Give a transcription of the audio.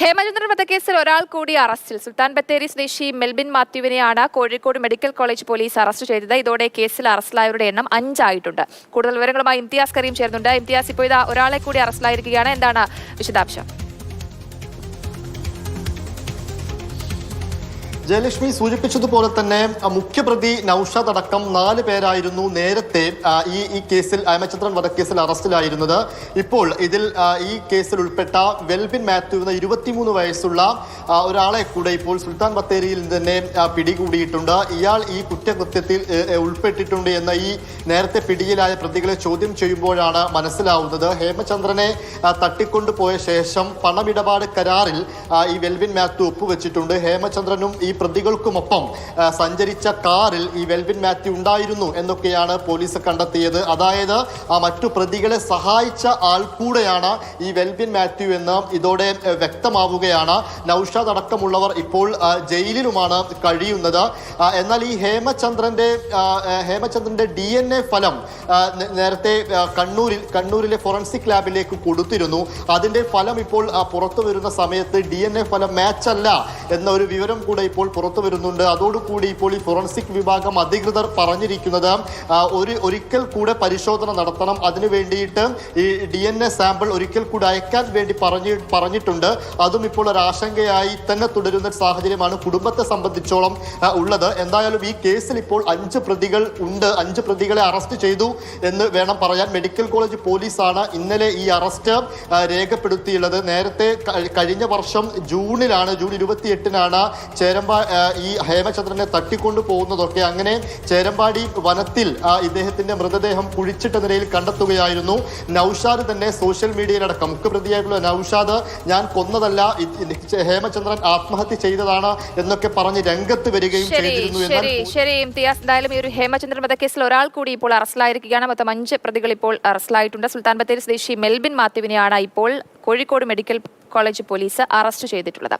ഹേമചന്ദ്രൻ വധക്കേസിൽ ഒരാൾ കൂടി അറസ്റ്റിൽ. സുൽത്താൻ ബത്തേരി സ്വദേശി മെൽബിൻ മാത്യുവിനെയാണ് Kozhikode medical college police arrest ചെയ്തത്. ഇതോടെ കേസിൽ അറസ്റ്റിലായവരുടെ എണ്ണം 5 ആയിട്ടുണ്ട്. കൂടുതൽ വിവരങ്ങളുമായി ഇംതിയാസ് കരീം ചേർന്നുണ്ട്. ഇംതിയാസ്, ഇപ്പോൾ ഇതാ ഒരാളെ കൂടി അറസ്റ്റിലായിരിക്കുകയാണ്. എന്താണ് വിശദാംശം? ജയലക്ഷ്മി സൂചിപ്പിച്ചതുപോലെ തന്നെ മുഖ്യപ്രതി നൌഷാദ് അടക്കം 4 പേരായിരുന്നു നേരത്തെ ഈ കേസിൽ ഹേമചന്ദ്രൻ വധക്കേസിൽ അറസ്റ്റിലായിരുന്നത്. ഇപ്പോൾ ഇതിൽ ഈ കേസിൽ ഉൾപ്പെട്ട വെൽബിൻ മാത്യു എന്ന 23 വയസ്സുള്ള ഒരാളെ കൂടെ ഇപ്പോൾ സുൽത്താൻ ബത്തേരിയിൽ തന്നെ പിടികൂടിയിട്ടുണ്ട്. ഇയാൾ ഈ കുറ്റകൃത്യത്തിൽ ഉൾപ്പെട്ടിട്ടുണ്ട് എന്ന ഈ നേരത്തെ പിടിയിലായ പ്രതികളെ ചോദ്യം ചെയ്യുമ്പോഴാണ് മനസ്സിലാവുന്നത്. ഹേമചന്ദ്രനെ തട്ടിക്കൊണ്ടുപോയ ശേഷം പണമിടപാട് കരാറിൽ ഈ വെൽബിൻ മാത്യു ഒപ്പുവെച്ചിട്ടുണ്ട്. ഹേമചന്ദ്രനും ഈ പ്രതികൾക്കുമൊപ്പം സഞ്ചരിച്ച കാറിൽ ഈ വെൽബിൻ മാത്യു ഉണ്ടായിരുന്നു എന്നൊക്കെയാണ് പോലീസ് കണ്ടെത്തിയത്. അതായത് മറ്റു പ്രതികളെ സഹായിച്ച ആൾ കൂടെയാണ് ഈ വെൽബിൻ മാത്യു എന്ന് ഇതോടെ വ്യക്തമാവുകയാണ്. നൌഷാദ് അടക്കമുള്ളവർ ഇപ്പോൾ ജയിലിലുമാണ് കഴിയുന്നത്. എന്നാൽ ഈ ഹേമചന്ദ്രന്റെ DNA ഫലം നേരത്തെ കണ്ണൂരിലെ ഫോറൻസിക് ലാബിലേക്ക് കൊടുത്തിരുന്നു. അതിന്റെ ഫലം ഇപ്പോൾ പുറത്തു വരുന്ന സമയത്ത് DNA ഫലം മാച്ച് അല്ല എന്ന ഒരു വിവരം കൂടെ ഇപ്പോൾ പുറത്തു വരുന്നുണ്ട്. അതോടുകൂടി ഇപ്പോൾ ഈ ഫോറൻസിക് വിഭാഗം അധികൃതർ പറഞ്ഞിരിക്കുന്നത് ഒരിക്കൽ കൂടെ പരിശോധന നടത്തണം. അതിനു വേണ്ടിയിട്ട് ഈ DNA സാമ്പിൾ ഒരിക്കൽ കൂടെ അയക്കാൻ വേണ്ടി പറഞ്ഞിട്ടുണ്ട്. അതും ഇപ്പോൾ ഒരു ആശങ്കയായി തന്നെ തുടരുന്ന സാഹചര്യമാണ് കുടുംബത്തെ സംബന്ധിച്ചോളം ഉള്ളത്. എന്തായാലും ഈ കേസിൽ ഇപ്പോൾ 5 പ്രതികൾ ഉണ്ട്. 5 പ്രതികളെ അറസ്റ്റ് ചെയ്തു എന്ന് വേണം പറയാൻ. മെഡിക്കൽ കോളേജ് പോലീസാണ് ഇന്നലെ ഈ അറസ്റ്റ് രേഖപ്പെടുത്തിയുള്ളത്. നേരത്തെ കഴിഞ്ഞ വർഷം ജൂൺ 28-നാണ് ഈ ഹേമചന്ദ്രനെ തട്ടിക്കൊണ്ടു പോകുന്നതൊക്കെ. അങ്ങനെ ചേരമ്പാടി വനത്തിൽ ഇദ്ദേഹത്തിന്റെ മൃതദേഹം കുഴിച്ചിട്ട നിലയിൽ കണ്ടെത്തുകയായിരുന്നു. നൌഷാദ് തന്നെ സോഷ്യൽ മീഡിയയിലടക്കം മുഖ്യപ്രതിയായിട്ടുള്ള നൌഷാദ് ഞാൻ കൊന്നതല്ല, ഹേമചന്ദ്രൻ ആത്മഹത്യ ചെയ്തതാണ് എന്നൊക്കെ പറഞ്ഞ് രംഗത്ത് വരികയും ചെയ്തിരുന്നു. ശരി ഇംതിയാസ്, എന്തായാലും ഈ ഒരു ഹേമചന്ദ്രൻ വധക്കേസിൽ ഒരാൾ കൂടി ഇപ്പോൾ അറസ്റ്റിലായിരിക്കുകയാണ്. മൊത്തം 5 പ്രതികൾ ഇപ്പോൾ അറസ്റ്റിലായിട്ടുണ്ട്. സുൽത്താൻ ബത്തേരി സ്വദേശി മെൽബിൻ മാത്യുവിനെയാണ് ഇപ്പോൾ Kozhikode medical college police arrest ചെയ്തിട്ടുള്ളത്.